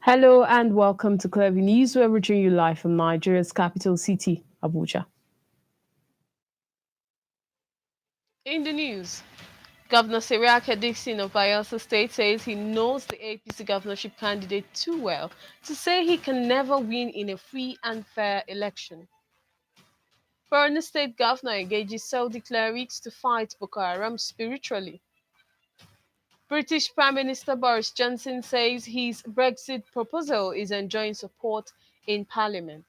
Hello and welcome to Clever News, where we're bringing you live from Nigeria's capital city, Abuja. In the news, Governor Seriake Dixon of Bayelsa State says he knows the APC governorship candidate too well to say he can never win in a free and fair election. Borno State Governor engages Saudi clerics to fight Boko Haram spiritually. British Prime Minister Boris Johnson says his Brexit proposal is enjoying support in Parliament.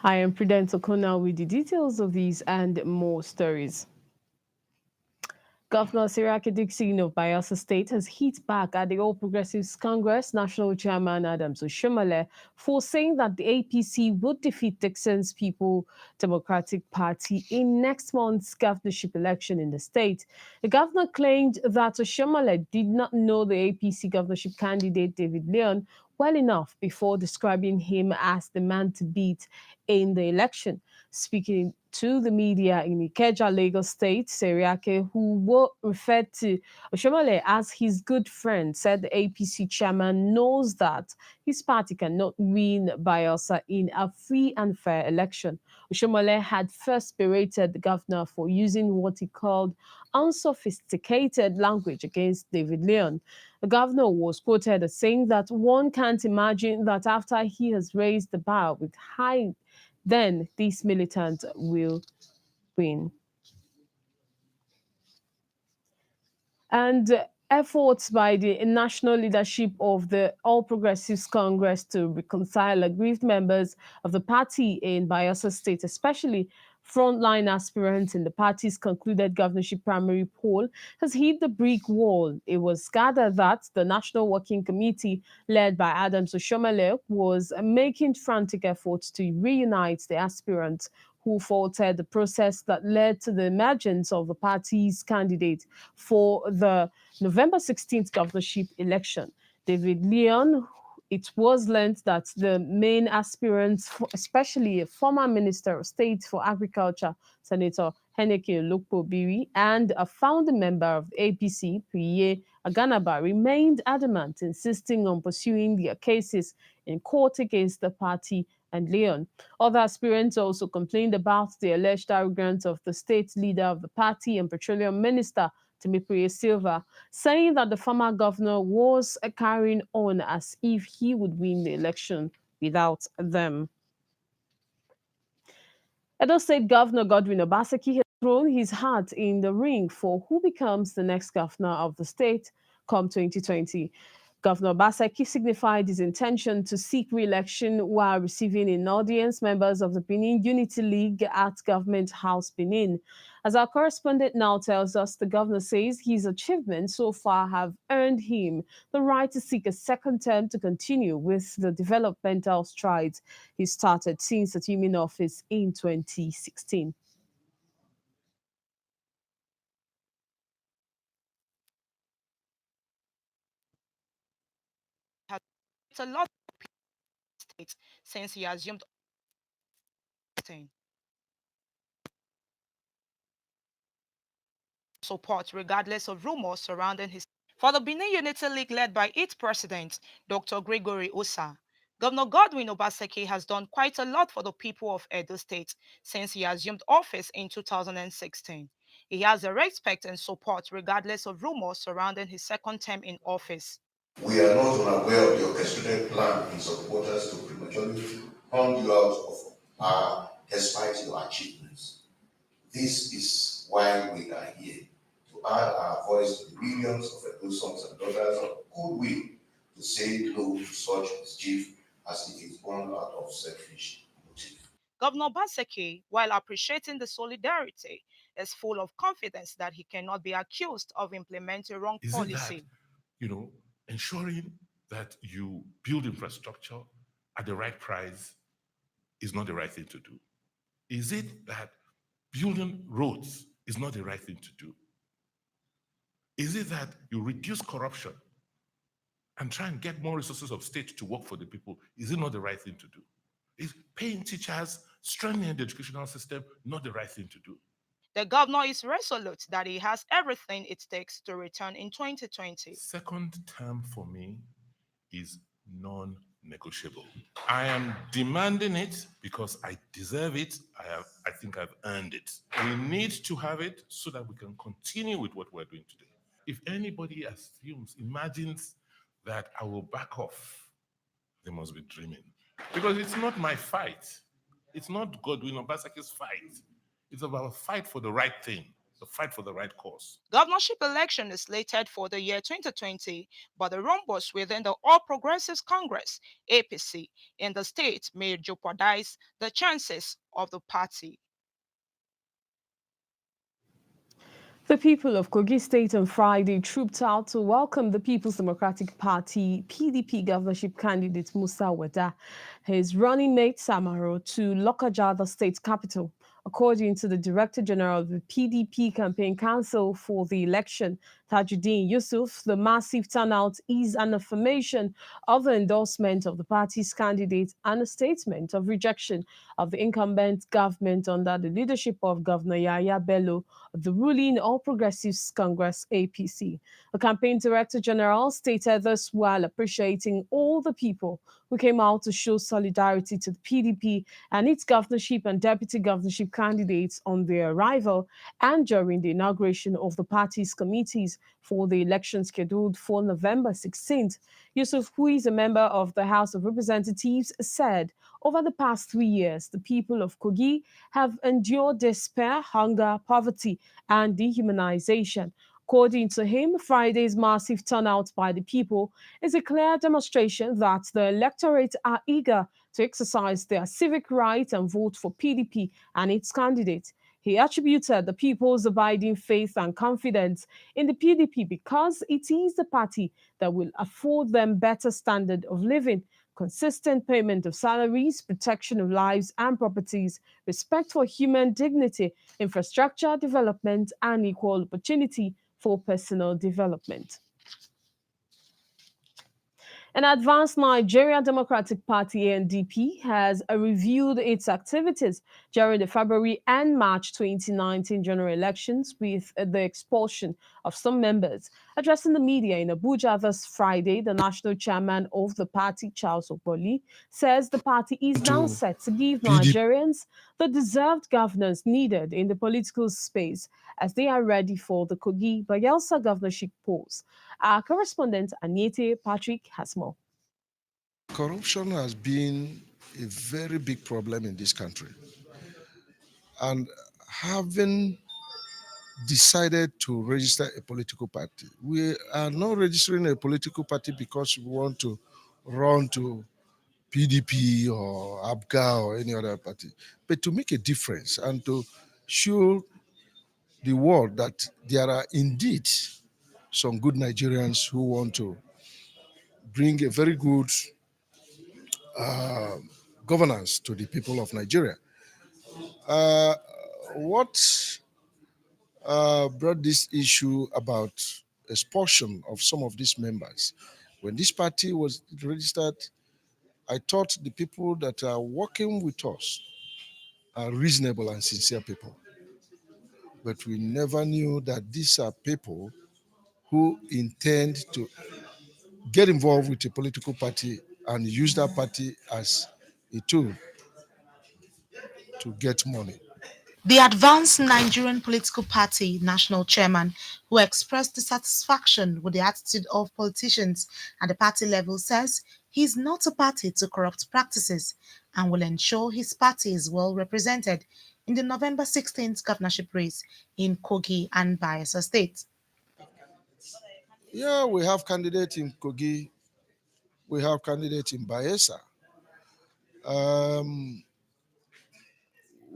I am Prudence O'Connell with the details of these and more stories. Governor Siraki Dixon of Bayelsa State has hit back at the All Progressives Congress National Chairman Adams Oshomole for saying that the APC would defeat Dixon's People Democratic Party in next month's governorship election in the state. The governor claimed that Oshomole did not know the APC governorship candidate David Leon well enough before describing him as the man to beat in the election. Speaking to the media in Ikeja, Lagos State, Seriake, who referred to Oshomole as his good friend, said the APC chairman knows that his party cannot win Bayelsa in a free and fair election. Oshomole had first berated the governor for using what he called unsophisticated language against David Leon. The governor was quoted as saying that one can't imagine that after he has raised the bar with high, then these militants will win. And efforts by the national leadership of the All Progressives Congress to reconcile aggrieved members of the party in Bayelsa State, especially frontline aspirants in the party's concluded governorship primary poll, has hit the brick wall. It was gathered that the National Working Committee, led by Adams Oshomole, was making frantic efforts to reunite the aspirants who faulted the process that led to the emergence of the party's candidate for the November 16th governorship election. David Leon, it was learned that the main aspirants, especially a former Minister of State for Agriculture, Senator Heneke Olokpo-Biri, and a founding member of the APC, Priye Aganaba, remained adamant, insisting on pursuing their cases in court against the party and Leon. Other aspirants also complained about the alleged arrogance of the state leader of the party and petroleum minister, Temipri Silva, saying that the former governor was carrying on as if he would win the election without them. Edo State Governor Godwin Obaseki has thrown his hat in the ring for who becomes the next governor of the state come 2020. Governor Obaseki signified his intention to seek re-election while receiving in audience members of the Benin Unity League at Government House Benin. As our correspondent now tells us, the governor says his achievements so far have earned him the right to seek a second term to continue with the developmental strides he started since assuming office in 2016. Has a lot of states since he assumed support, regardless of rumors surrounding his. For the Benin Unity League, led by its president, Dr. Gregory Osa, Governor Godwin Obaseki has done quite a lot for the people of Edo State since he assumed office in 2016. He has the respect and support, regardless of rumors surrounding his second term in office. We are not unaware of the orchestrated plan in supporters to prematurely pound you out of power despite your achievements. This is why we are here, to add our voice to the millions of Edo sons and daughters of goodwill to say no to such mischief as it is born out of selfish motive. Governor Baseke, while appreciating the solidarity, is full of confidence that he cannot be accused of implementing wrong Is it that, policy. ensuring that you build infrastructure at the right price is not the right thing to do? Is it that building roads is not the right thing to do? Is it that you reduce corruption and try and get more resources of state to work for the people? Is it not the right thing to do? Is paying teachers, strengthening the educational system not the right thing to do? The governor is resolute that he has everything it takes to return in 2020. Second term for me is non negotiable. I am demanding it because I deserve it. I think I've earned it. We need to have it so that we can continue with what we're doing today. If anybody assumes, imagines that I will back off, they must be dreaming. Because it's not my fight. It's not Godwin Obasaki's fight. It's about a fight for the right thing, the fight for the right cause. Governorship election is slated for the year 2020, but the rumors within the All Progressives Congress (APC) in the state may jeopardize the chances of the party. The people of Kogi State on Friday trooped out to welcome the People's Democratic Party (PDP) governorship candidate Musa Wada, his running mate Samaro, to Lokoja, the state capital. According to the Director General of the PDP Campaign Council for the election, Tajuddin Yusuf, the massive turnout is an affirmation of the endorsement of the party's candidate and a statement of rejection of the incumbent government under the leadership of Governor Yaya Bello of the ruling All Progressives Congress (APC). The campaign director general stated this while appreciating all the people who came out to show solidarity to the PDP and its governorship and deputy governorship candidates on their arrival and during the inauguration of the party's committees for the election scheduled for November 16th. Yusuf, who is a member of the House of Representatives, said over the past 3 years, the people of Kogi have endured despair, hunger, poverty, and dehumanization. According to him, Friday's massive turnout by the people is a clear demonstration that the electorate are eager to exercise their civic right and vote for PDP and its candidate. He attributed the people's abiding faith and confidence in the PDP because it is the party that will afford them better standard of living, consistent payment of salaries, protection of lives and properties, respect for human dignity, infrastructure development, and equal opportunity for personal development. An advanced Nigeria Democratic Party (NDP) has reviewed its activities during the February and March 2019 general elections with the expulsion of some members. Addressing the media in Abuja this Friday, the national chairman of the party, Charles Oboli, says the party is now to set to give PDP. Nigerians the deserved governance needed in the political space as they are ready for the Kogi Bayelsa governorship polls. Our correspondent, Agnete Patrick, has more. Corruption has been a very big problem in this country. And having decided to register a political party, we are not registering a political party because we want to run to PDP or ABGA or any other party, but to make a difference and to show the world that there are indeed some good Nigerians who want to bring a very good governance to the people of Nigeria. Uh, what brought this issue about expulsion of some of these members? When this party was registered, I thought the people that are working with us are reasonable and sincere people. But we never knew that these are people who intend to get involved with a political party and use that party as a tool to get money. The advanced Nigerian political party national chairman, who expressed dissatisfaction with the attitude of politicians at the party level, says he is not a party to corrupt practices and will ensure his party is well represented in the November 16th governorship race in Kogi and Bayelsa State. Yeah, we have candidates in Kogi, we have candidates in Bayelsa. Um,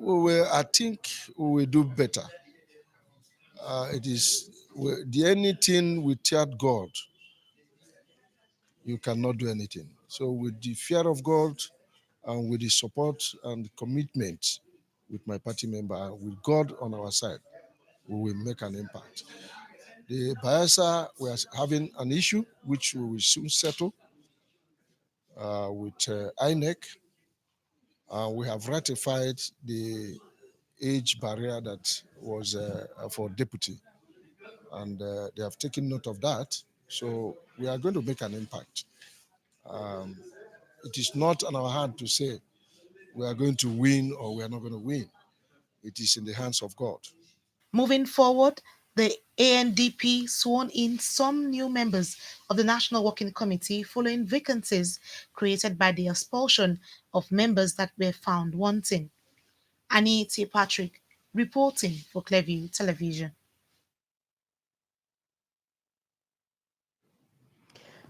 I think we will do better. It is the anything without God, you cannot do anything. So with the fear of God and with the support and commitment with my party member and with God on our side, we will make an impact. The Bayelsa, we are having an issue which we will soon settle with INEC. We have ratified the age barrier that was for deputy, and they have taken note of that. So we are going to make an impact. Um, it is not on our hand to say we are going to win or we are not going to win. It is in the hands of God. Moving forward, the ANDP sworn in some new members of the National Working Committee following vacancies created by the expulsion of members that were found wanting. Annie T. Patrick, reporting for Clearview Television.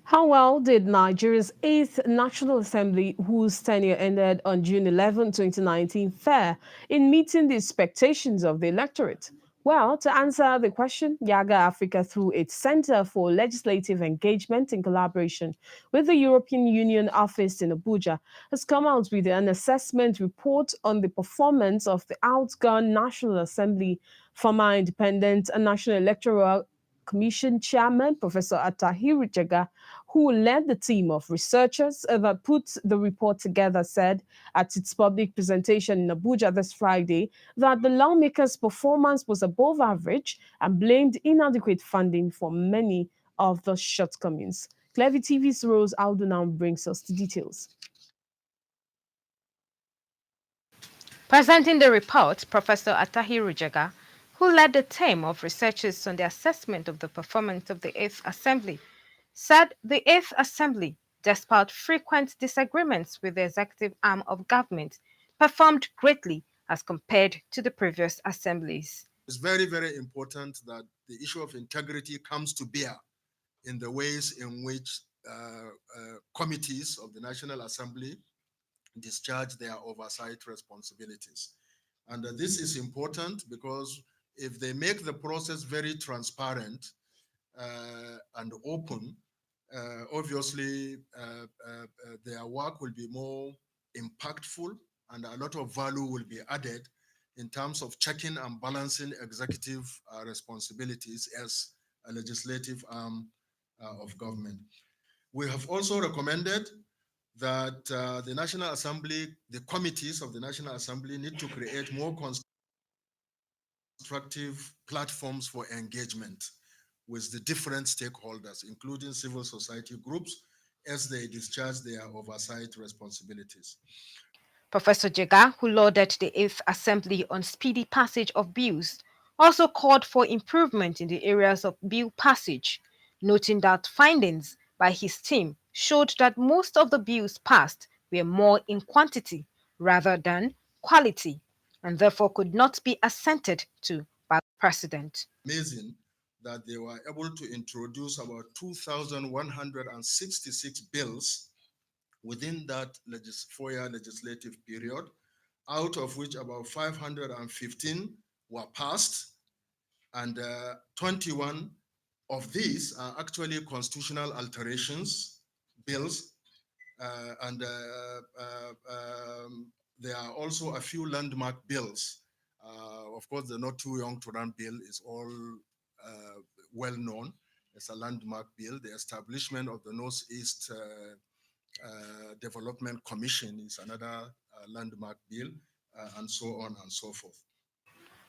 How well did Nigeria's 8th National Assembly, whose tenure ended on June 11, 2019, fare in meeting the expectations of the electorate? Well, to answer the question, Yaga Africa, through its Center for Legislative Engagement in collaboration with the European Union office in Abuja, has come out with an assessment report on the performance of the outgone National Assembly, former independent and National Electoral Commission Chairman Professor Atahiru Jaga, who led the team of researchers that put the report together, said at its public presentation in Abuja this Friday that the lawmakers' performance was above average and blamed inadequate funding for many of the shortcomings. Clevy TV's Rose Aldo now brings us the details. Presenting the report, Professor Atahiru Jaga, who led the team of researchers on the assessment of the performance of the 8th Assembly, said the 8th Assembly, despite frequent disagreements with the executive arm of government, performed greatly as compared to the previous assemblies. It's very, very important that the issue of integrity comes to bear in the ways in which committees of the National Assembly discharge their oversight responsibilities. And this is important because if they make the process very transparent and open, obviously their work will be more impactful and a lot of value will be added in terms of checking and balancing executive responsibilities as a legislative arm of government. We have also recommended that the National Assembly, the committees of the National Assembly need to create more constructive platforms for engagement with the different stakeholders, including civil society groups, as they discharge their oversight responsibilities. Professor Jega, who lauded the 8th Assembly on speedy passage of bills, also called for improvement in the areas of bill passage, noting that findings by his team showed that most of the bills passed were more in quantity rather than quality, and therefore could not be assented to by the President. Amazing that they were able to introduce about 2,166 bills within that 4-year legislative period, out of which about 515 were passed, and 21 of these are actually constitutional alterations bills, and there are also a few landmark bills. Of course, the Not Too Young to Run bill is all well known. It's a landmark bill. The establishment of the Northeast Development Commission is another landmark bill, and so on and so forth.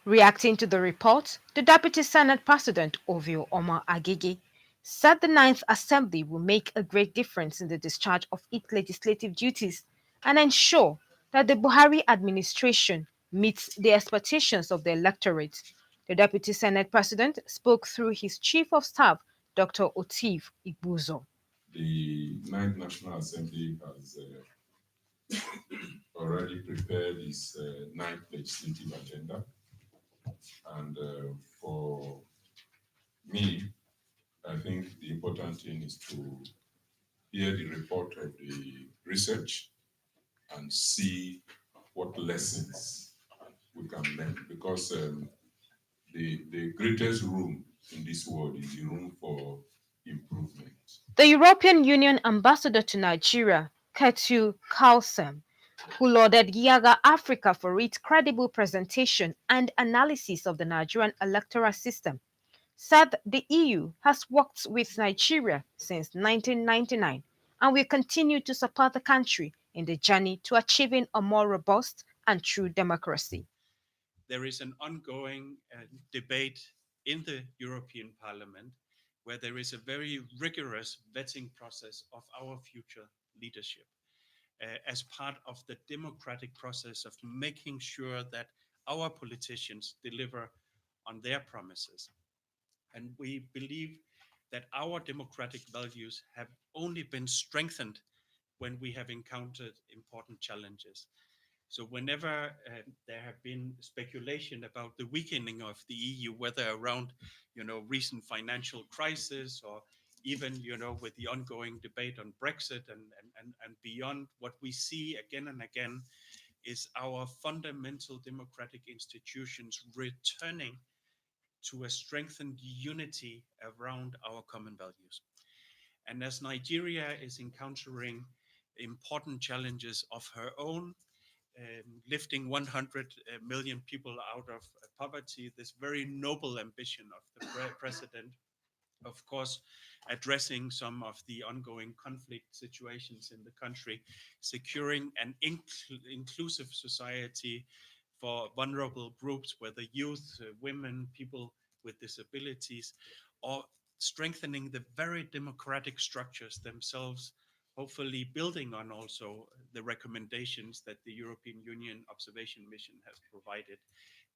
Reacting to the report, the Deputy Senate President, Ovio Omar Agege, said the Ninth Assembly will make a great difference in the discharge of its legislative duties and ensure that the Buhari administration meets the expectations of the electorate. The Deputy Senate President spoke through his Chief of Staff, Dr. Otiv Igbuzo. The Ninth National Assembly has already prepared its ninth legislative agenda. And for me, I think the important thing is to hear the report of the research and see what lessons we can learn, because the greatest room in this world is the room for improvement. The European Union ambassador to Nigeria, Ketu Kalsem, who lauded Yaga Africa for its credible presentation and analysis of the Nigerian electoral system, said the EU has worked with Nigeria since 1999 and will continue to support the country in the journey to achieving a more robust and true democracy. there is an ongoing debate in the European Parliament where there is a very rigorous vetting process of our future leadership as part of the democratic process of making sure that our politicians deliver on their promises. And we believe that our democratic values have only been strengthened when we have encountered important challenges. So whenever there have been speculation about the weakening of the EU, whether around, recent financial crisis or even, with the ongoing debate on Brexit and beyond, what we see again and again is our fundamental democratic institutions returning to a strengthened unity around our common values. And as Nigeria is encountering important challenges of her own, lifting 100 million people out of poverty, this very noble ambition of the president, of course, addressing some of the ongoing conflict situations in the country, securing an inclusive society for vulnerable groups, whether youth, women, people with disabilities, or strengthening the very democratic structures themselves, hopefully building on also the recommendations that the European Union Observation Mission has provided.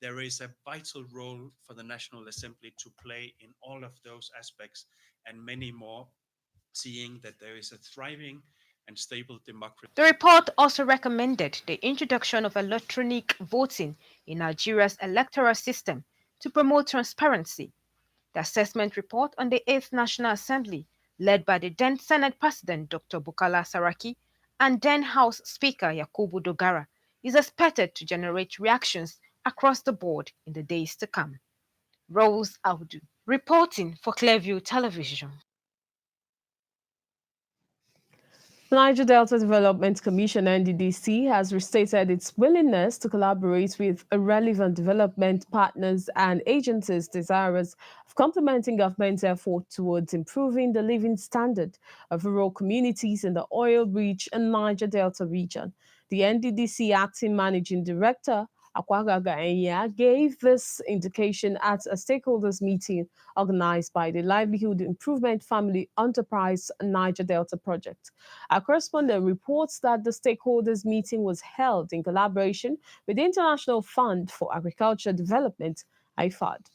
There is a vital role for the National Assembly to play in all of those aspects and many more, seeing that there is a thriving and stable democracy. The report also recommended the introduction of electronic voting in Nigeria's electoral system to promote transparency. The assessment report on the 8th National Assembly, led by the then Senate President Dr. Bukola Saraki and then House Speaker Yakubu Dogara, is expected to generate reactions across the board in the days to come. Rose Audu, reporting for Clearview Television. The Niger Delta Development Commission (NDDC) has restated its willingness to collaborate with relevant development partners and agencies desirous of complementing government's effort towards improving the living standard of rural communities in the oil-rich Niger Delta region. The NDDC acting managing director Akwagaga Enya gave this indication at a stakeholders meeting organized by the Livelihood Improvement Family Enterprise Niger Delta Project. Our correspondent reports that the stakeholders meeting was held in collaboration with the International Fund for Agriculture Development, IFAD.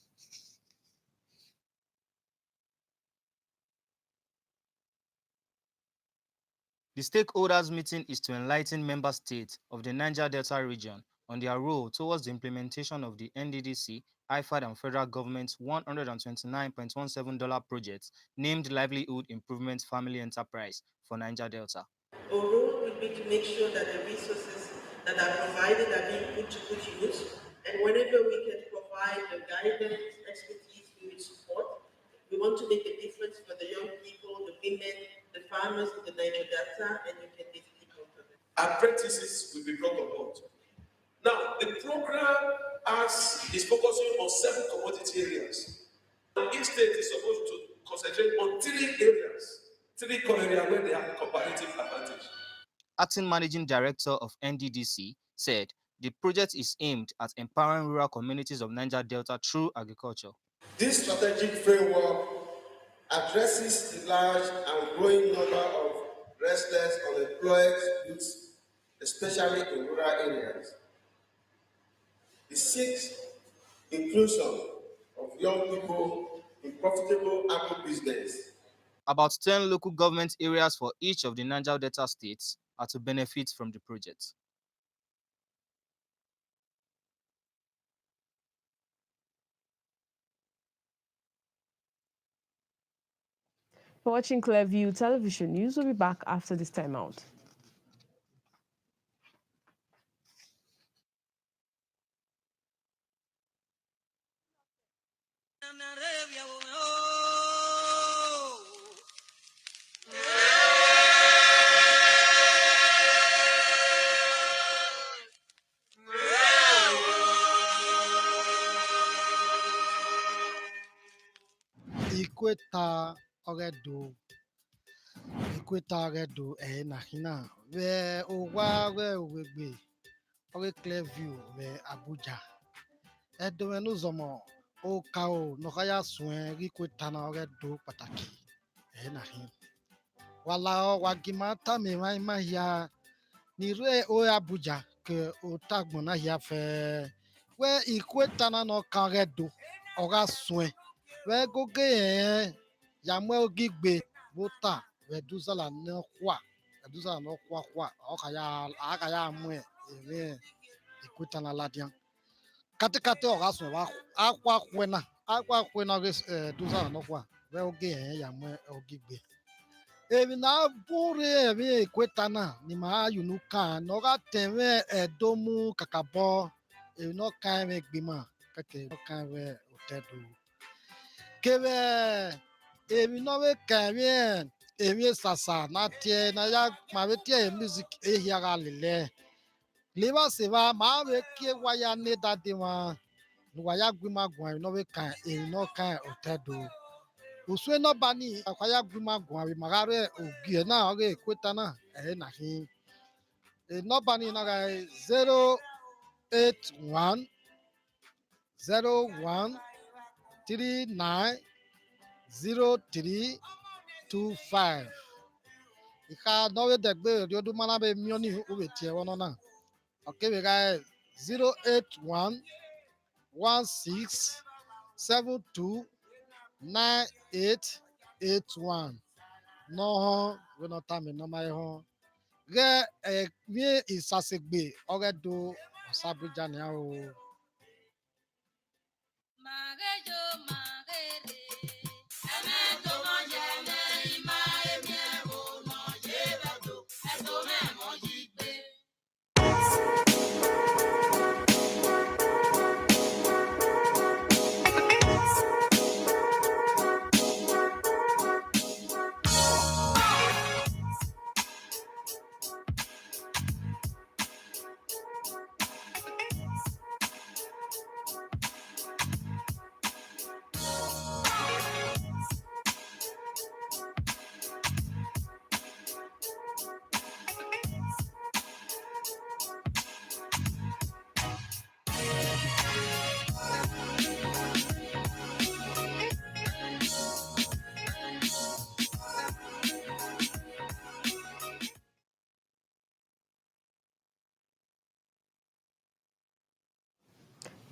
The stakeholders meeting is to enlighten member states of the Niger Delta region on their role towards the implementation of the NDDC, IFAD and federal government's $129.17 project named Livelihood Improvement Family Enterprise for Niger Delta. Our role will be to make sure that the resources that are provided are being put to good use, and whenever we can provide the guidance, expertise, we will support. We want to make a difference for the young people, the women, the farmers in the Niger Delta, and you can basically count on it. Apprentices will be brought on board. Now, the program is focusing on 7 commodity areas. Each state is supposed to concentrate on 3 areas, 3 core areas where they have comparative advantage. Acting Managing Director of NDDC said the project is aimed at empowering rural communities of Niger Delta through agriculture. This strategic framework addresses the large and growing number of restless, unemployed youths, especially in rural areas. It seeks inclusion of young people in profitable agribusiness. About 10 local government areas for each of the Niger Delta states are to benefit from the project. For watching Clearview Television News, will be back after this time out. Ikweta oredo nahina ve owa we wegbe ore Clearview ve Abuja Edwenu zomo o kao no kaya swen rikwetana oge do pataki. Nahi. Wala wagimata me ma ya ni re o Abuja ke o tagbona ya fe we ikwetana no kare do oga swen we goge ya mwe ogigbe bota we duzala no kwa duzala no kwa akaya mwe eme ikwetana ladian kate oga swen wa akwa kwena duzala no kwa we oge ya mwe ogigbe ebi na bure ebi ekwetana ni ma yunuka no ga teme edomu kakabo ebi no kan me gbima kake no kan we otedo kebe ebi no we kan me ebi sasa na tie na ya ma be tie music e hiaga lele leba se ba ma be ke waya ne dade wa no waya gbima gwan no we kan ebi no kan otedo uswe no bani akwaya gbima gwan abi magare ogie na oge ekweta na na hi no bani na ga 081 3903 25 ika no we degbe riodu mana be mioni ube tie wono na okay we ga 081 16 72 9881 no ho we no time no my ho ge mi isasegbe oge do osabuja ni o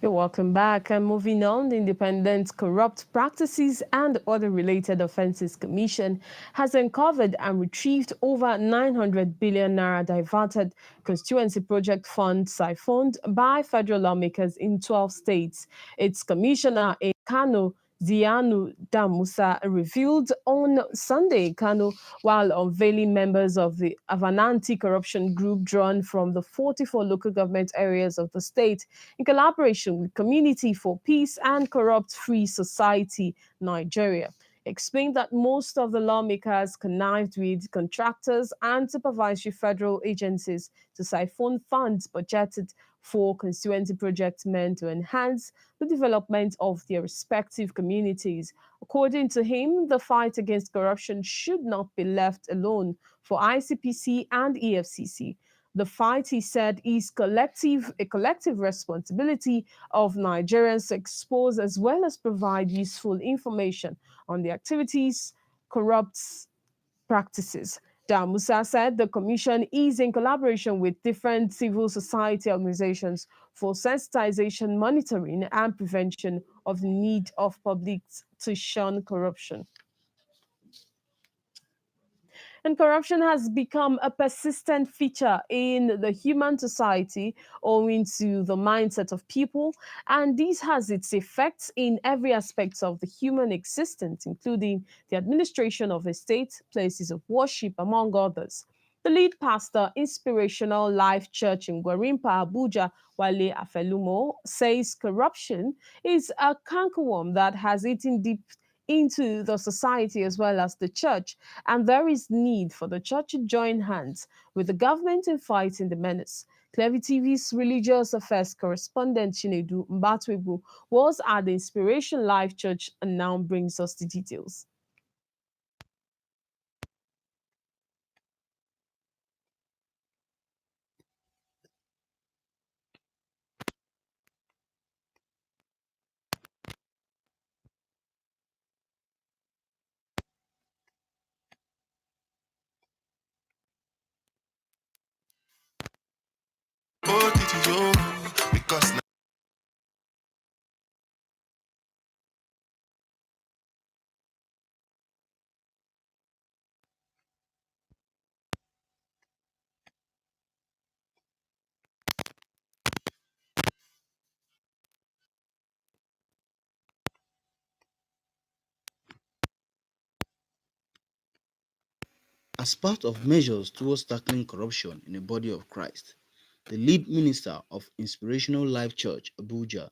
You're welcome back. And moving on, the Independent Corrupt Practices and Other Related Offences Commission has uncovered and retrieved over 900 billion naira diverted constituency project funds siphoned by federal lawmakers in 12 states. Its commissioner in Kano, Zianu Damusa, revealed on Sunday, Kano, while unveiling members of an anti-corruption group drawn from the 44 local government areas of the state in collaboration with Community for Peace and Corrupt-Free Society, Nigeria. Explained that most of the lawmakers connived with contractors and supervisory federal agencies to siphon funds budgeted for constituency projects meant to enhance the development of their respective communities. According to him, the fight against corruption should not be left alone for ICPC and EFCC. The fight, he said, is a collective responsibility of Nigerians to expose as well as provide useful information on the activities, corrupt practices. Damusa said the commission is in collaboration with different civil society organizations for sensitization, monitoring, and prevention of the need of public to shun corruption. And corruption has become a persistent feature in the human society owing to the mindset of people. And this has its effects in every aspect of the human existence, including the administration of a state, places of worship, among others. The lead pastor, Inspirational Life Church in Gwarimpa, Abuja, Wale Afelumo, says corruption is a cankerworm that has eaten deep into the society as well as the church, and there is need for the church to join hands with the government in fighting the menace. Clevy TV's religious affairs correspondent Chinedu Mbatwebu was at the Inspiration Life Church and now brings us the details. As part of measures towards tackling corruption in the body of Christ, the lead minister of Inspirational Life Church, Abuja,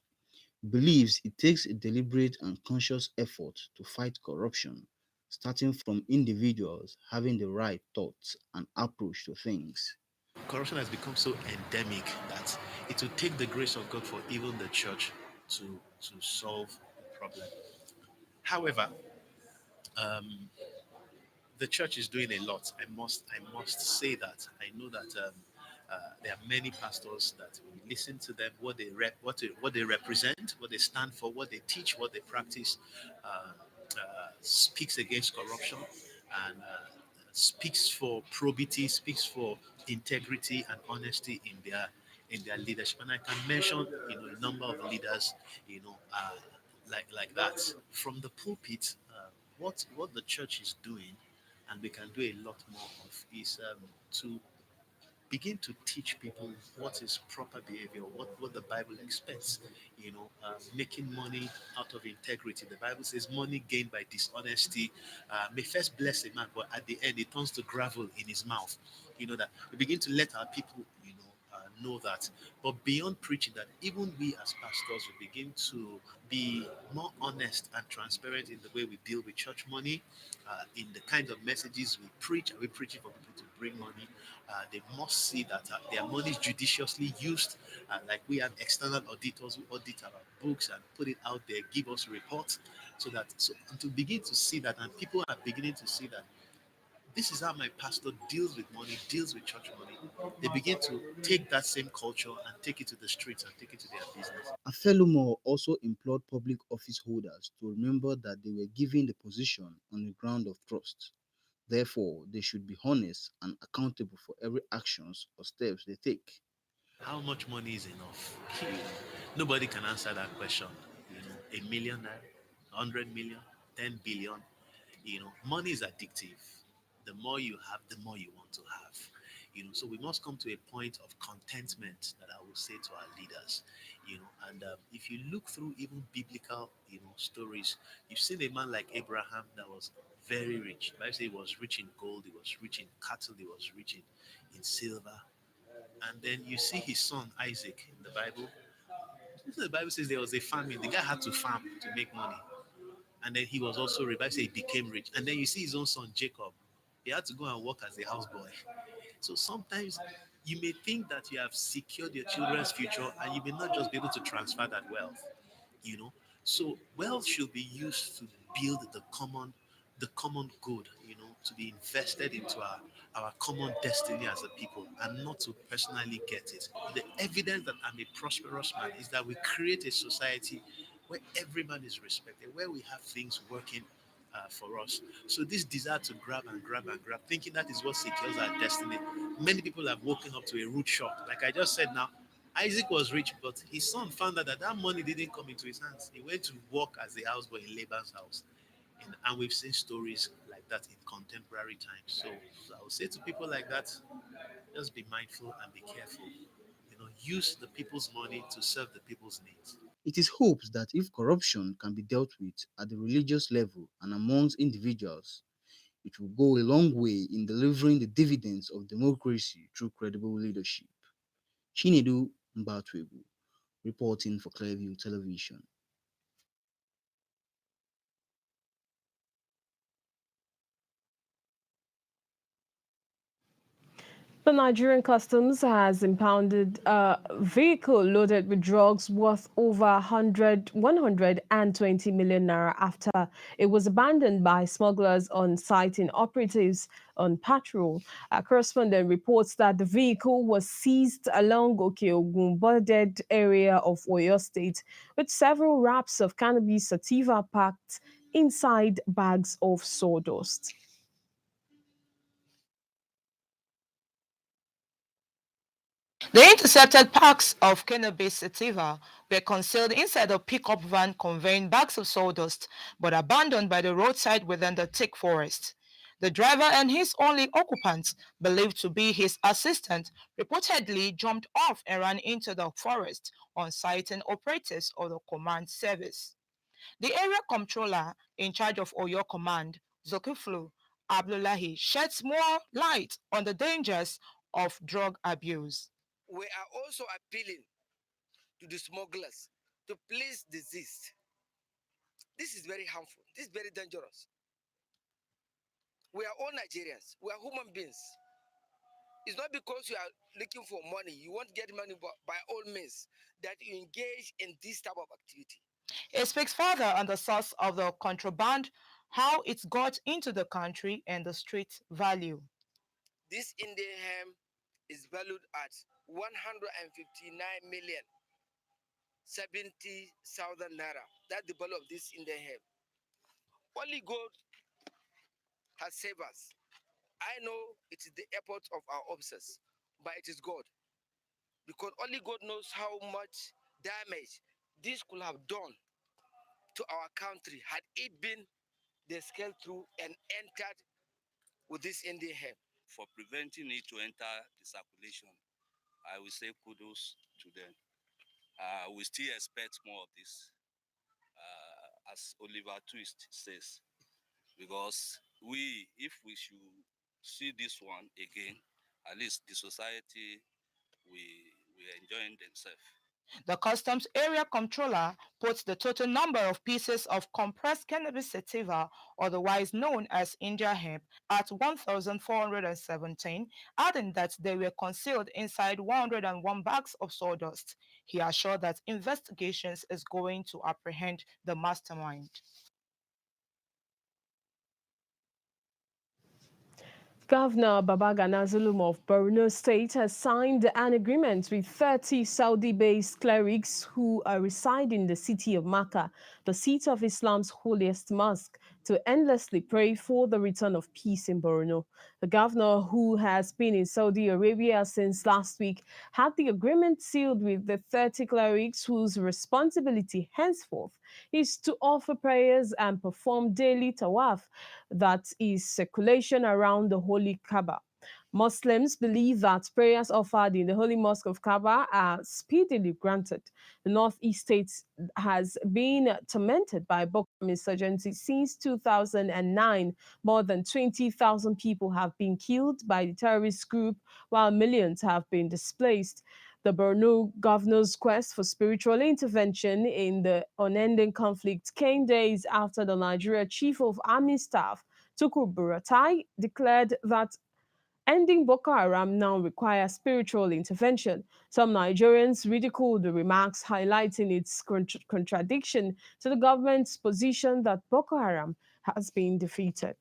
believes it takes a deliberate and conscious effort to fight corruption, starting from individuals having the right thoughts and approach to things. Corruption has become so endemic that it will take the grace of God for even the church to solve the problem. However, um, the church is doing a lot. I must say that. I know that there are many pastors that we listen to them, what they represent, what they stand for, what they teach, what they practice, speaks against corruption and speaks for probity, speaks for integrity and honesty in their leadership. And I can mention, a number of leaders, like that from the pulpit. What the church is doing, and we can do a lot more of, is to begin to teach people what is proper behavior, what the Bible expects. Making money out of integrity. The Bible says money gained by dishonesty may first bless a man, but at the end it turns to gravel in his mouth. That we begin to let our people, know that. But beyond preaching that, even we as pastors will begin to be more honest and transparent in the way we deal with church money, in the kind of messages we preach. Are we preaching for people to bring money? They must see that their money is judiciously used. Like we have external auditors who audit our books and put it out there, give us reports, so to begin to see that, and people are beginning to see that this is how my pastor deals with money, deals with church money. They begin to take that same culture and take it to the streets and take it to their business. Afelumo also implored public office holders to remember that they were given the position on the ground of trust. Therefore, they should be honest and accountable for every actions or steps they take. How much money is enough? Nobody can answer that question. A million, 100 million, 10 billion. Money is addictive. The more you have, the more you want to have. So we must come to a point of contentment, that I will say to our leaders. And if you look through even biblical, stories, you've seen a man like Abraham that was very rich. The Bible says he was rich in gold, he was rich in cattle, he was rich in silver. And then you see his son Isaac in the Bible. The Bible says there was a famine. The guy had to farm to make money. And then he was also rich. The Bible says he became rich. And then you see his own son Jacob. He had to go and work as a houseboy. So sometimes you may think that you have secured your children's future and you may not just be able to transfer that wealth. you know so wealth should be used to build the common good, to be invested into our common destiny as a people, and not to personally get it. The evidence that I'm a prosperous man is that we create a society where every man is respected, where we have things working for us. So this desire to grab and grab and grab, thinking that is what secures our destiny. Many people have woken up to a rude shock. Like I just said now, Isaac was rich, but his son found out that that money didn't come into his hands. He went to work as a houseboy in Laban's house. And we've seen stories like that in contemporary times. So I would say to people like that, just be mindful and be careful. Use the people's money to serve the people's needs. It is hoped that if corruption can be dealt with at the religious level and amongst individuals, it will go a long way in delivering the dividends of democracy through credible leadership. Chinedu Mbatwegu, reporting for Clearview Television. The Nigerian Customs has impounded a vehicle loaded with drugs worth over 120 million naira after it was abandoned by smugglers on site in operatives on patrol. A correspondent reports that the vehicle was seized along Okeogun bordered area of Oyo State with several wraps of cannabis sativa packed inside bags of sawdust. The intercepted packs of cannabis sativa were concealed inside a pickup van conveying bags of sawdust, but abandoned by the roadside within the thick forest. The driver and his only occupant, believed to be his assistant, reportedly jumped off and ran into the forest on sighting operatives of the command service. The area comptroller in charge of Oyo Command, Zulkiflu Abdullahi, sheds more light on the dangers of drug abuse. We are also appealing to the smugglers to please desist. This is very harmful. This is very dangerous. We are all Nigerians. We are human beings. It's not because you are looking for money, you want to get money, but by all means, that you engage in this type of activity. It speaks further on the source of the contraband, how it got into the country, and the street value. This Indian hemp is valued at 159 million 70,000 naira. That's the value of this Indian hemp. Only God has saved us. I know it is the effort of our officers, but it is God. Because only God knows how much damage this could have done to our country had it been they scaled through and entered with this Indian hemp. For preventing it to enter the circulation, I will say kudos to them. We still expect more of this, as Oliver Twist says, because if we should see this one again, at least the society we enjoying themselves. The customs area comptroller puts the total number of pieces of compressed cannabis sativa, otherwise known as India hemp, at 1,417, adding that they were concealed inside 101 bags of sawdust. He assured that investigations is going to apprehend the mastermind. Governor Babagana Zulum of Borno State has signed an agreement with 30 Saudi-based clerics who reside in the city of Makkah, the seat of Islam's holiest mosque, to endlessly pray for the return of peace in Borno. The governor, who has been in Saudi Arabia since last week, had the agreement sealed with the 30 clerics whose responsibility henceforth is to offer prayers and perform daily tawaf, that is circulation around the Holy Kaaba. Muslims believe that prayers offered in the Holy Mosque of Kaaba are speedily granted. The Northeast state has been tormented by Boko Haram insurgency since 2009. More than 20,000 people have been killed by the terrorist group, while millions have been displaced. The Borno governor's quest for spiritual intervention in the unending conflict came days after the Nigeria Chief of Army Staff, Tukur Buratai, declared that ending Boko Haram now requires spiritual intervention. Some Nigerians ridiculed the remarks, highlighting its contradiction to the government's position that Boko Haram has been defeated.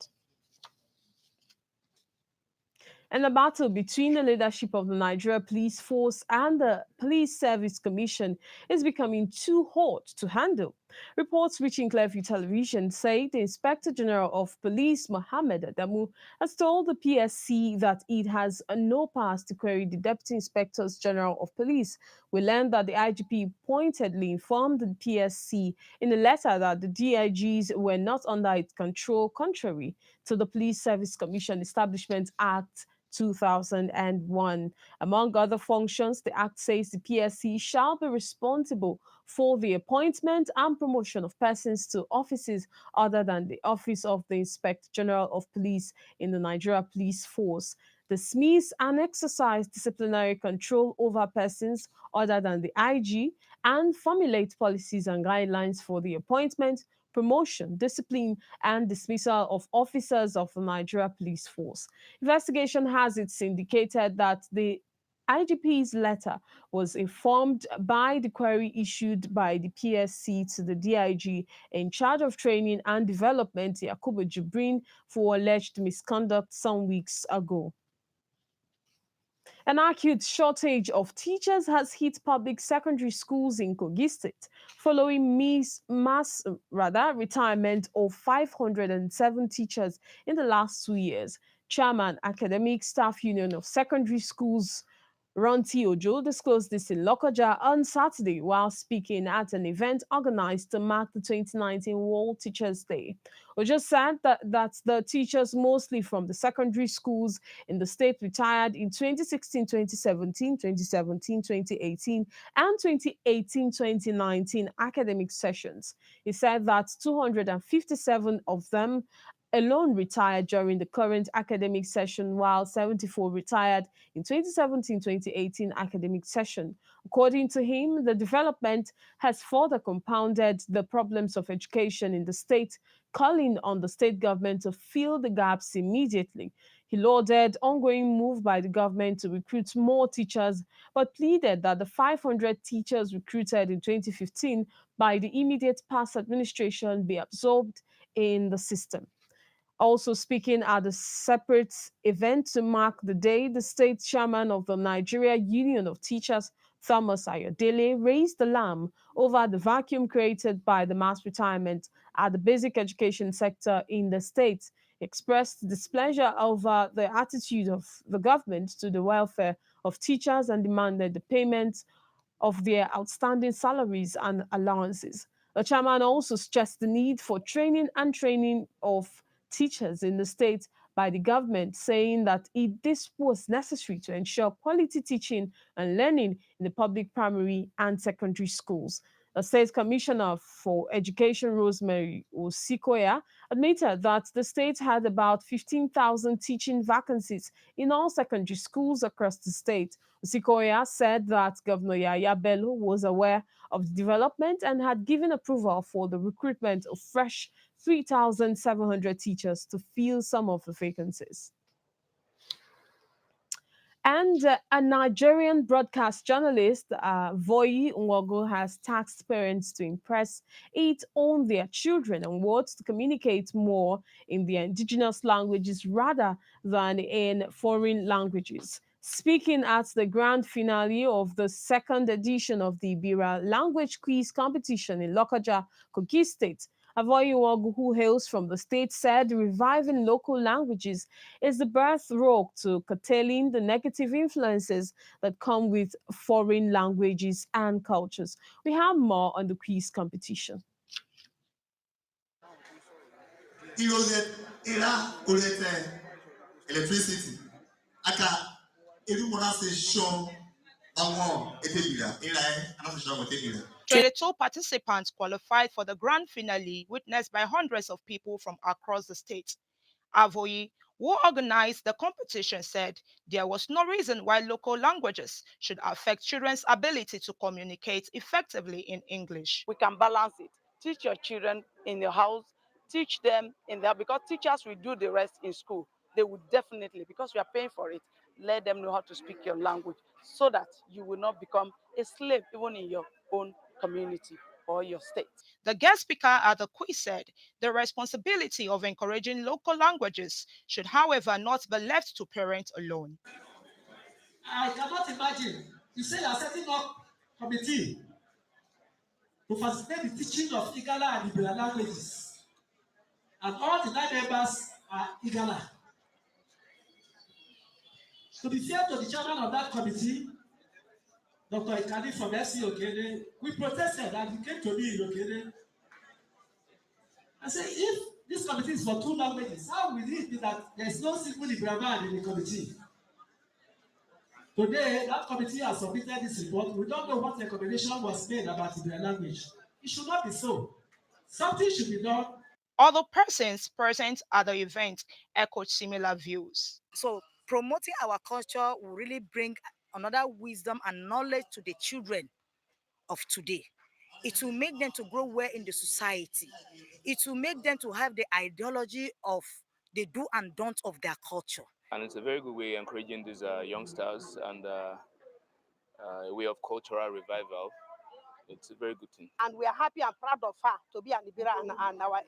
And the battle between the leadership of the Nigeria Police Force and the Police Service Commission is becoming too hot to handle. Reports reaching Clearview Television say the Inspector General of Police, Mohammed Adamu, has told the PSC that it has no powers to query the Deputy Inspectors General of Police. We learned that the IGP pointedly informed the PSC in a letter that the DIGs were not under its control, contrary to the Police Service Commission Establishment Act 2001. Among other functions, the Act says the PSC shall be responsible for the appointment and promotion of persons to offices other than the Office of the Inspector General of Police in the Nigeria Police Force, dismiss and exercise disciplinary control over persons other than the IG, and formulate policies and guidelines for the appointment, promotion, discipline, and dismissal of officers of the Nigeria Police Force. Investigation has it indicated that the IGP's letter was informed by the query issued by the PSC to the DIG in charge of training and development, Yakubu Jibrin, for alleged misconduct some weeks ago. An acute shortage of teachers has hit public secondary schools in Kogi State following mass retirement of 507 teachers in the last 2 years. Chairman, Academic Staff Union of Secondary Schools, Ronti Ojo disclosed this in Lokoja on Saturday while speaking at an event organized to mark the 2019 World Teachers' Day. Ojo said that the teachers, mostly from the secondary schools in the state, retired in 2016, 2017, 2017, 2018, and 2018, 2019 academic sessions. He said that 257 of them alone retired during the current academic session, while 74 retired in 2017-2018 academic session. According to him, the development has further compounded the problems of education in the state, calling on the state government to fill the gaps immediately. He lauded ongoing move by the government to recruit more teachers, but pleaded that the 500 teachers recruited in 2015 by the immediate past administration be absorbed in the system. Also speaking at a separate event to mark the day, the state chairman of the Nigeria Union of Teachers, Thomas Ayodele, raised alarm over the vacuum created by the mass retirement at the basic education sector in the state. He expressed displeasure over the attitude of the government to the welfare of teachers and demanded the payment of their outstanding salaries and allowances. The chairman also stressed the need for training of teachers in the state by the government, saying that this was necessary to ensure quality teaching and learning in the public primary and secondary schools. The State Commissioner for Education, Rosemary Osikoya, admitted that the state had about 15,000 teaching vacancies in all secondary schools across the state. Osikoya said that Governor Yaya Bello was aware of the development and had given approval for the recruitment of fresh 3,700 teachers to fill some of the vacancies. And a Nigerian broadcast journalist, Voyi Nwogo, has tasked parents to impress it on their children and words to communicate more in their indigenous languages rather than in foreign languages. Speaking at the grand finale of the second edition of the Ibira language quiz competition in Lokoja, Kogi State, Avoyiwogu, who hails from the state, said reviving local languages is the birth rock to curtailing the negative influences that come with foreign languages and cultures. We have more on the quiz competition. Electricity. Aka everyone say show 22 participants qualified for the grand finale, witnessed by hundreds of people from across the state. Avoyi, who organized the competition, said there was no reason why local languages should affect children's ability to communicate effectively in English. We can balance it. Teach your children in your house, teach them in there, because teachers will do the rest in school. They will definitely, because we are paying for it, let them know how to speak your language so that you will not become a slave even in your own community or your state. The guest speaker at the quiz said the responsibility of encouraging local languages should, however, not be left to parents alone. I cannot imagine. You say you are setting up a committee to facilitate the teaching of Igala and Ibira languages. And all the 9 members are Igala. To be fair to the chairman of that committee, Dr. Ikadi from SC Okene, we protested and he came to me in Okene. I said, if this committee is for 2 languages, how will it be that there's no single Ibira man in the committee? Today, that committee has submitted this report. We don't know what recommendation was made about Ibira language. It should not be so. Something should be done. Other persons present at the event echoed similar views. So promoting our culture will really bring another wisdom and knowledge to the children of today. It will make them to grow well in the society. It will make them to have the ideology of the do and don't of their culture. And it's a very good way encouraging these youngsters and a way of cultural revival. It's a very good thing. And we are happy and proud of her to be an Ibira and our,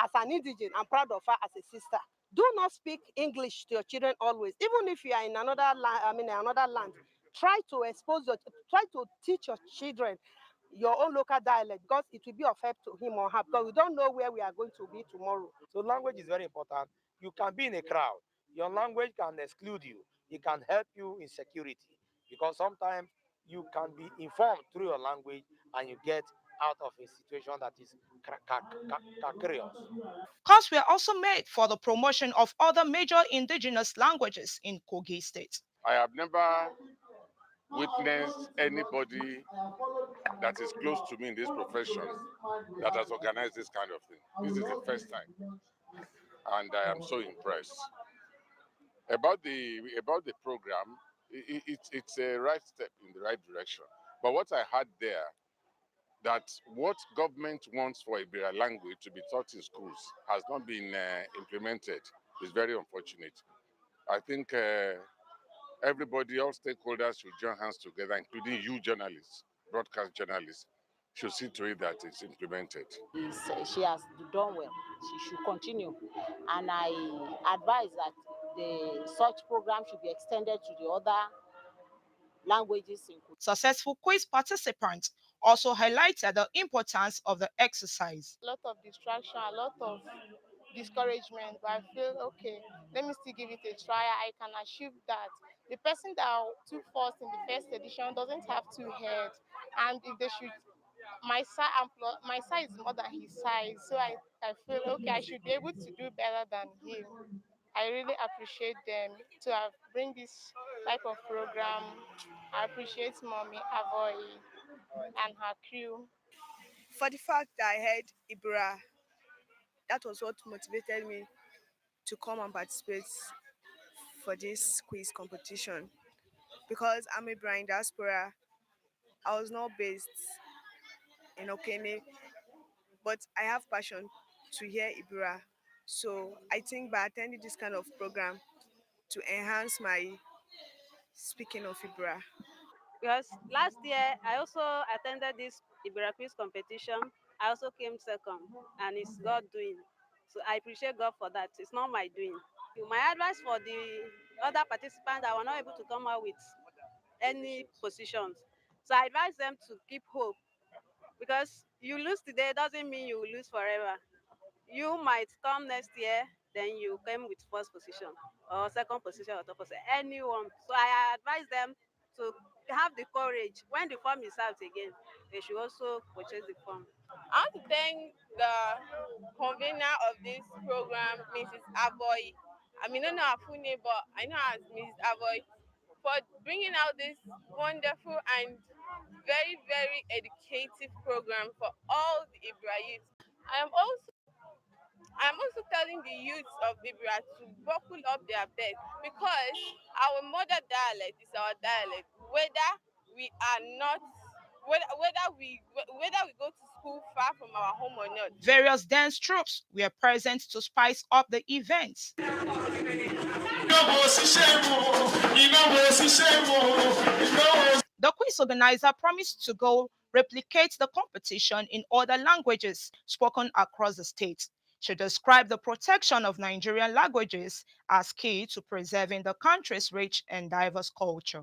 as an indigene, I'm proud of her as a sister. Do not speak English to your children always. Even if you are in another land, try to try to teach your children your own local dialect, because it will be of help to him or her, because we don't know where we are going to be tomorrow. So language is very important. You can be in a crowd. Your language can exclude you. It can help you in security. because sometimes you can be informed through your language and you get out of a situation that is chaos. Calls were also made for the promotion of other major indigenous languages in Kogi State. I have never witnessed anybody that is close to me in this profession that has organized this kind of thing. This is the first time, and I am so impressed. About the program, it's a right step in the right direction. But what I had there, that what government wants for Ibira language to be taught in schools has not been implemented, is very unfortunate. I think everybody, all stakeholders should join hands together, including you journalists, broadcast journalists, should see to it that it's implemented. She has done well. She should continue. And I advise that such program should be extended to the other languages. Successful quiz participants also highlighted the importance of the exercise. A lot of distraction, a lot of discouragement, but I feel okay, let me still give it a try. I can achieve that. The person that took first in the first edition doesn't have two heads, and if they should, my size is more than his size, so I feel okay, I should be able to do better than him. I really appreciate them to have bring this type of program. I appreciate Mommy Avoy and her crew. For the fact that I heard Ibra, that was what motivated me to come and participate for this quiz competition. Because I'm Ibra in diaspora, I was not based in Okene, but I have passion to hear Ibra. So I think by attending this kind of program to enhance my speaking of Ibra. Because last year I also attended this Ibera quiz competition. I also came second, and it's God doing. So I appreciate God for that. It's not my doing. My advice for the other participants that were not able to come out with any positions. So I advise them to keep hope, because you lose today doesn't mean you will lose forever. You might come next year, then you came with first position or second position or third position, anyone. So I advise them to have the courage. When the form is out again, they should also purchase the form. I want to thank the convener of this program, Mrs. Avoy. I mean, I don't know her full name, but I know her as Mrs. Avoy, for bringing out this wonderful and very, very educative program for all the Ibra youth. I'm also telling the youths of Ibra to buckle up their belt, because our mother dialect is our dialect, whether we are not whether we go to school far from our home or not. Various dance troupes were present to spice up the events. The quiz organizer promised to go replicate the competition in other languages spoken across the state. She described the protection of Nigerian languages as key to preserving the country's rich and diverse culture.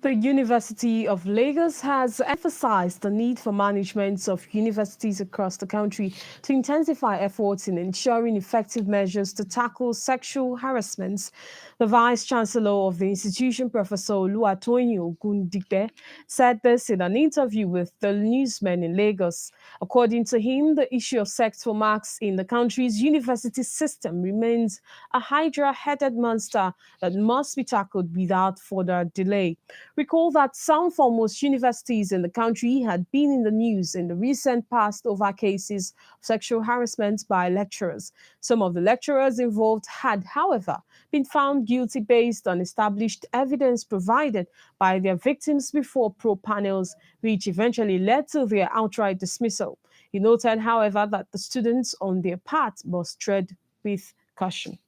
The University of Lagos has emphasized the need for management of universities across the country to intensify efforts in ensuring effective measures to tackle sexual harassment. The Vice Chancellor of the institution, Professor Oluwatoyin Ogundipe, said this in an interview with the newsmen in Lagos. According to him, the issue of sexual marks in the country's university system remains a hydra-headed monster that must be tackled without further delay. Recall that some foremost universities in the country had been in the news in the recent past over cases of sexual harassment by lecturers. Some of the lecturers involved had, however, been found guilty based on established evidence provided by their victims before probe panels, which eventually led to their outright dismissal. He noted, however, that the students on their part must tread with caution.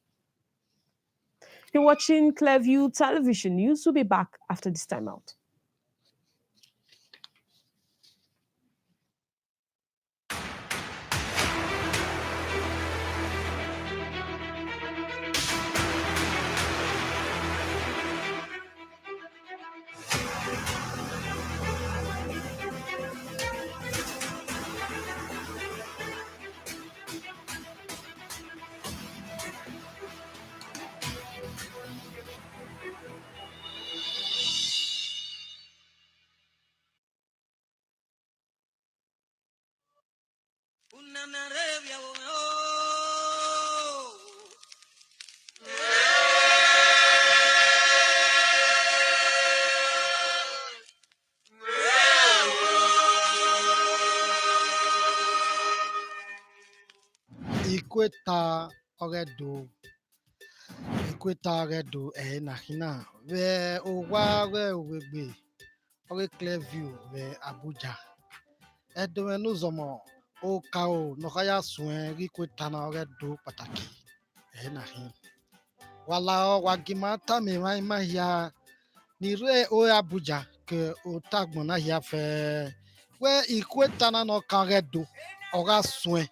You're watching Clearview Television News. We'll be back after this time out. Ikweta ogedo Ikweta ogedo na hina we owa we wegbe oge clear view we Abuja edowe nuzomo o kao nokaya suen ikweta na ogedo pataki na hin wala wagimata me mai ya ni re o Abuja ke o tagbona ya fe we ikweta na no kan ogedo oga suen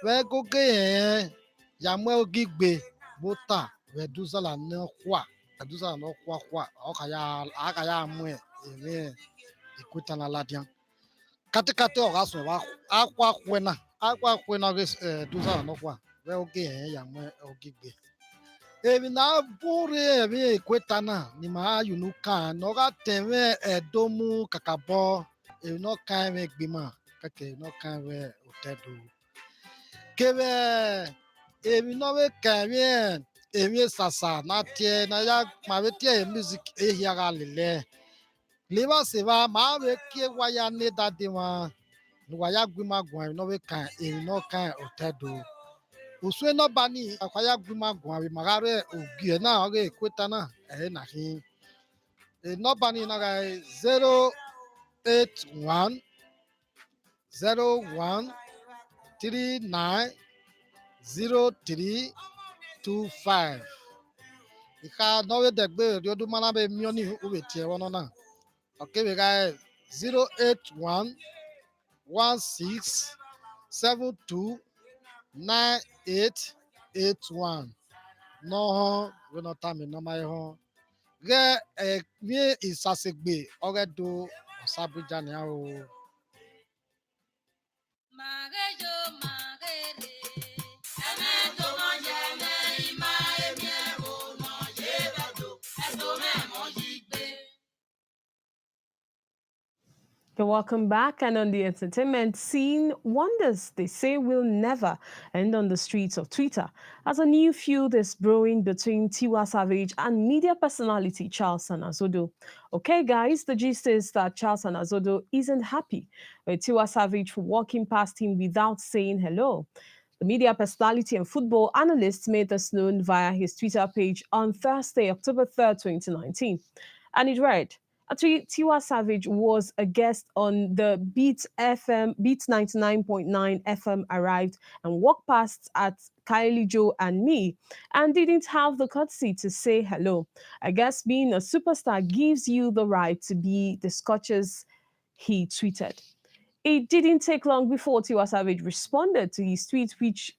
we goge yamwe ogigbe bota reduzala no kwa reduzala no kwa akaya amwe eme ikuta na ladian kate oraso wa akwa kwena reduzala no kwa we oge yamwe ogigbe emi na bure emi ikuta na ni ma yunuka no ga teme edomu kakabo emi no kan me gbima kake no kan we otedo kebe emi no we kamien emi sasa na tie na ya ma we tie music e hiara lele leba se ba ma we kie wa ya ne dade wa no wa ya gwima gwan no we kan emi no kan otedo uswe no bani akwaya gwima gwan we magare ogie na oge kweta na na hin no bani na ga 081 01 39 0325 ika nowe degbe riodu mana be mioni uwe tie wono na okay we guy 081 16 72 9881 no ho we no time no mai ho ge mi isasegbe ogedo osabuja ni o You're welcome back. And on the entertainment scene, wonders they say will never end on the streets of Twitter, as a new feud is brewing between Tiwa Savage and media personality Charles Sanazodo. Okay, guys, the gist is that Charles Sanazodo isn't happy with Tiwa Savage walking past him without saying hello. The media personality and football analyst made this known via his Twitter page on Thursday, October 3rd, 2019. And it read, actually, Tiwa Savage was a guest on the Beats 99.9 FM arrived and walked past at Kylie Joe and me and didn't have the courtesy to say hello. I guess being a superstar gives you the right to be the Scotches, he tweeted. It didn't take long before Tiwa Savage responded to his tweet, which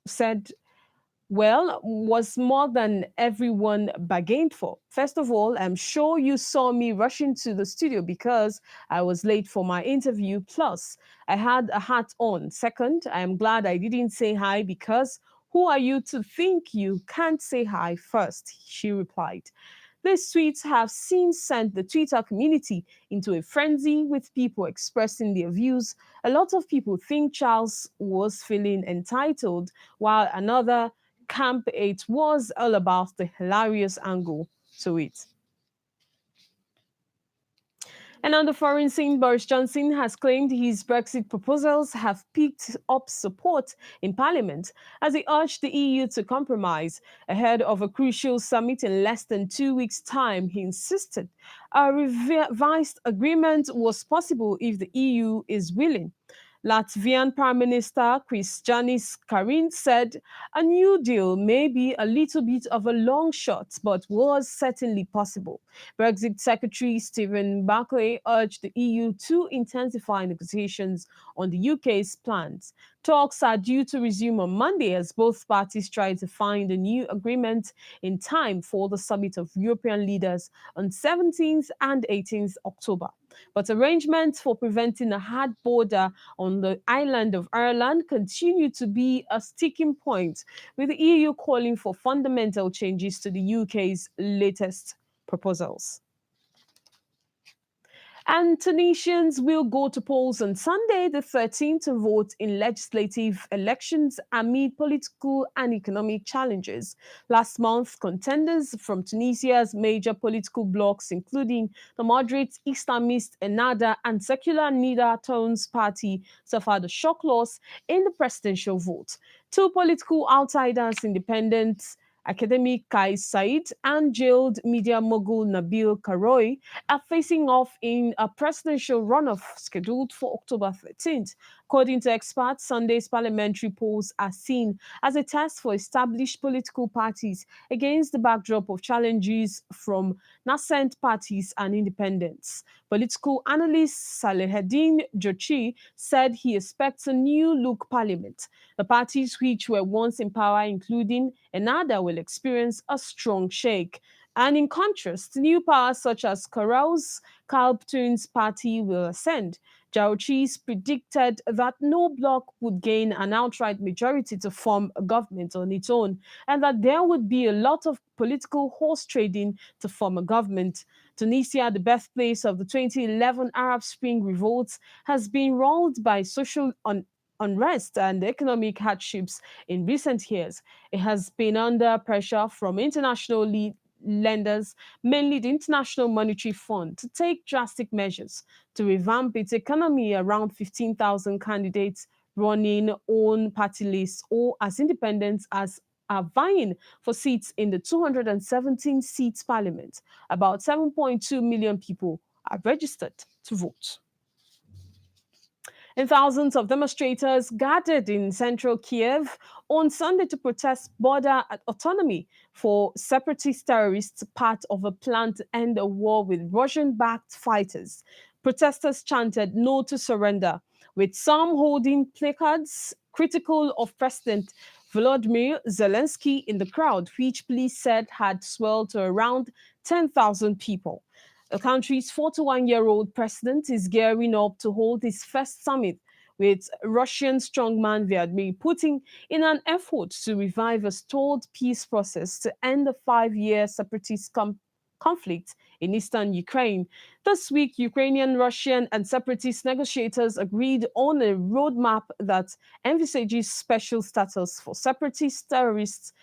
said, well, was more than everyone bargained for. First of all, I'm sure you saw me rushing to the studio because I was late for my interview. Plus, I had a hat on. Second, I am glad I didn't say hi because who are you to think you can't say hi first? She replied. These tweets have since sent the Twitter community into a frenzy with people expressing their views. A lot of people think Charles was feeling entitled, while another camp it was all about the hilarious angle to it. And on the foreign scene, Boris Johnson has claimed his Brexit proposals have picked up support in Parliament as he urged the EU to compromise. Ahead of a crucial summit in less than 2 weeks' time, he insisted a revised agreement was possible if the EU is willing. Latvian Prime Minister Krišjānis Kariņš said a new deal may be a little bit of a long shot, but was certainly possible. Brexit Secretary Stephen Barclay urged the EU to intensify negotiations on the UK's plans. Talks are due to resume on Monday as both parties try to find a new agreement in time for the summit of European leaders on 17th and 18th October. But arrangements for preventing a hard border on the island of Ireland continue to be a sticking point, with the EU calling for fundamental changes to the UK's latest proposals. And Tunisians will go to polls on Sunday, the 13th, to vote in legislative elections amid political and economic challenges. Last month, contenders from Tunisia's major political blocs, including the moderate Islamist Ennahda and secular Nida Tones party, suffered a shock loss in the presidential vote. Two political outsiders, independent academic Kais Said and jailed media mogul Nabil Karoui, are facing off in a presidential runoff scheduled for October 13th. According to experts, Sunday's parliamentary polls are seen as a test for established political parties against the backdrop of challenges from nascent parties and independents. Political analyst Saleheddin Jochi said he expects a new look parliament. The parties which were once in power, including Ennahda, will experience a strong shake. And in contrast, new powers such as Karau's Kalb Twins party will ascend. Jauchis predicted that no bloc would gain an outright majority to form a government on its own, and that there would be a lot of political horse trading to form a government. Tunisia, the birthplace of the 2011 Arab Spring revolts, has been rolled by social unrest and economic hardships in recent years. It has been under pressure from international lenders, mainly the International Monetary Fund, to take drastic measures to revamp its economy. Around 15,000 candidates running on party lists or as independents as are vying for seats in the 217 seats parliament. About 7.2 million people are registered to vote. And thousands of demonstrators gathered in central Kiev on Sunday to protest border autonomy for separatist terrorists, part of a plan to end a war with Russian-backed fighters. Protesters chanted "No to surrender," with some holding placards critical of President Volodymyr Zelensky in the crowd, which police said had swelled to around 10,000 people. The country's 41-year-old president is gearing up to hold his first summit with Russian strongman Vladimir Putin in an effort to revive a stalled peace process to end the 5-year separatist conflict in eastern Ukraine. This week, Ukrainian, Russian, and separatist negotiators agreed on a roadmap that envisages special status for terrorists,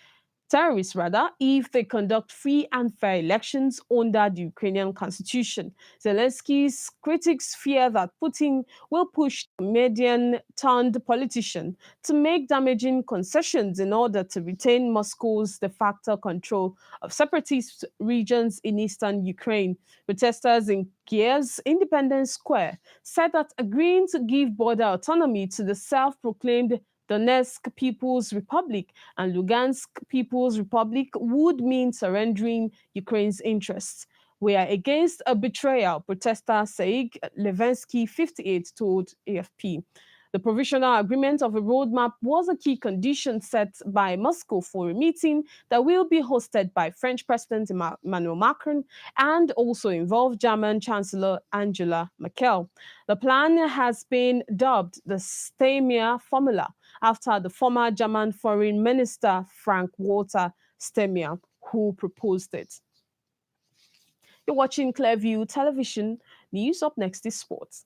if they conduct free and fair elections under the Ukrainian constitution. Zelensky's critics fear that Putin will push the median-turned politician to make damaging concessions in order to retain Moscow's de facto control of separatist regions in eastern Ukraine. Protesters in Kiev's Independence Square said that agreeing to give border autonomy to the self-proclaimed Donetsk People's Republic and Lugansk People's Republic would mean surrendering Ukraine's interests. We are against a betrayal, protester Seig Levensky, 58, told AFP. The provisional agreement of a roadmap was a key condition set by Moscow for a meeting that will be hosted by French President Emmanuel Macron and also involve German Chancellor Angela Merkel. The plan has been dubbed the Steinmeier Formula after the former German Foreign Minister Frank-Walter Steinmeier, who proposed it. You're watching Clearview Television. News up next is sports.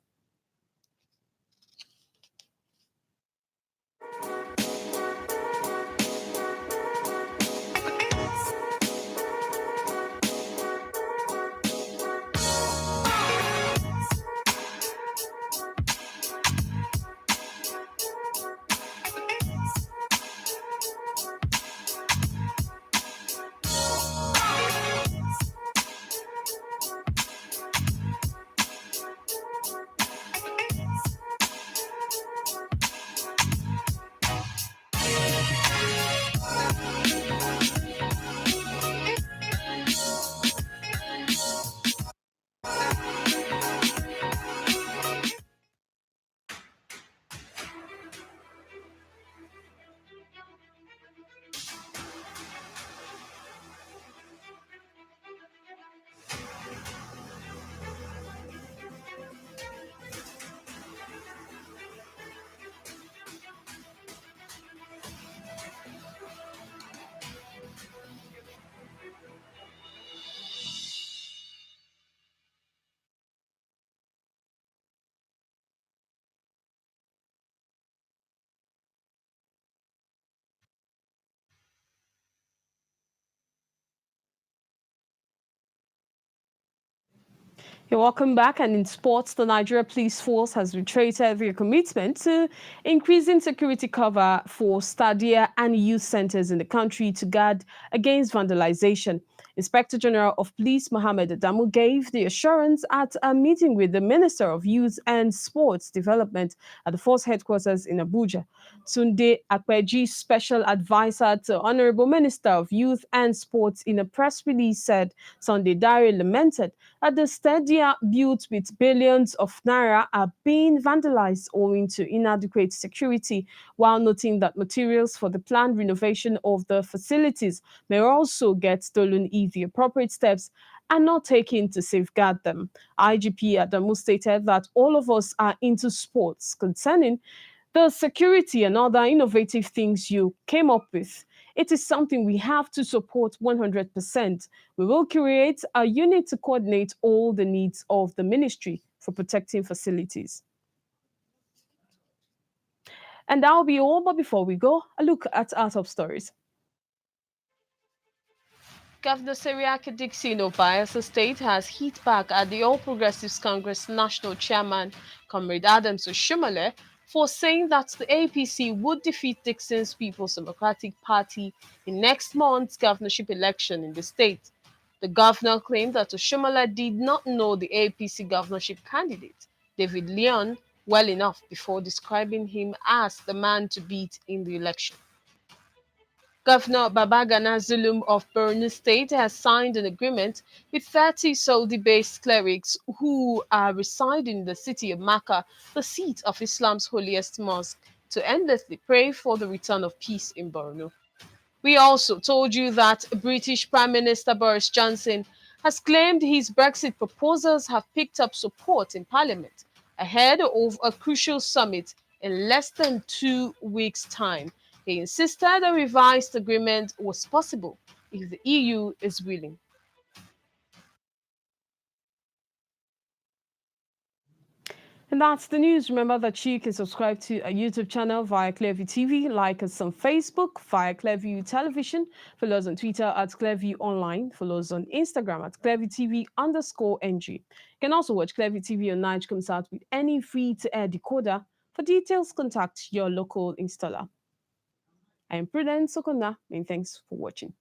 You're welcome back. And in sports, the Nigeria Police Force has reiterated their commitment to increasing security cover for stadia and youth centers in the country to guard against vandalization. Inspector General of Police Mohammed Adamu gave the assurance at a meeting with the Minister of Youth and Sports Development at the force headquarters in Abuja. Tunde Akpeji, special advisor to Honorable Minister of Youth and Sports, in a press release said Sunday Diary lamented that the stadia built with billions of naira are being vandalized owing to inadequate security, while noting that materials for the planned renovation of the facilities may also get stolen if the appropriate steps are not taken to safeguard them. IGP Adamu stated that all of us are into sports concerning the security and other innovative things you came up with. It is something we have to support 100%. We will create a unit to coordinate all the needs of the ministry for protecting facilities. And that'll be all, but before we go, a look at our top stories. Governor Seriake Dixon of Bayelsa State has hit back at the All Progressives Congress National Chairman, Comrade Adams Oshomole, for saying that the APC would defeat Dixon's People's Democratic Party in next month's governorship election in the state. The governor claimed that Oshomole did not know the APC governorship candidate, David Leon, well enough before describing him as the man to beat in the election. Governor Babagana Zulum of Borno State has signed an agreement with 30 Saudi-based clerics who are residing in the city of Makkah, the seat of Islam's holiest mosque, to endlessly pray for the return of peace in Borno. We also told you that British Prime Minister Boris Johnson has claimed his Brexit proposals have picked up support in Parliament ahead of a crucial summit in less than 2 weeks' time. He insisted a revised agreement was possible if the EU is willing. And that's the news. Remember that you can subscribe to our YouTube channel via Clearview TV, like us on Facebook via Clearview Television, follow us on Twitter at Clearview Online, follow us on Instagram at ClearviewTV_NG. You can also watch Clearview TV on Night comes out with any free-to-air decoder. For details, contact your local installer. I am Prudence Sokona, and thanks for watching.